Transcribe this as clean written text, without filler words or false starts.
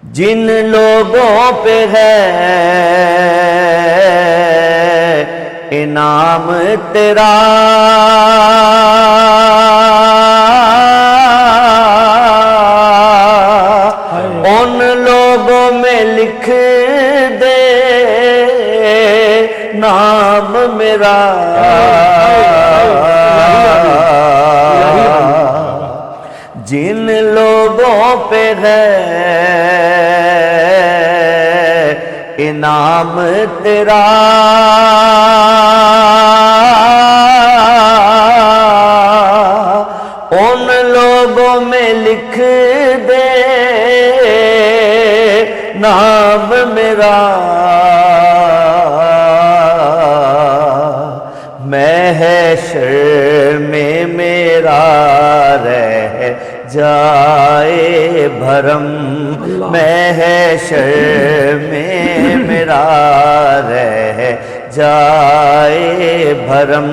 جن لوگوں پہ ہے انعام تیرا، ان لوگوں میں لکھ دے نام میرا، جن لوگوں پہ ہے انعام تیرا، ان لوگوں میں لکھ دے نام میرا، محشر میں میرا رہ جائے بھرم، محشر میں میرا رہ جائے بھرم،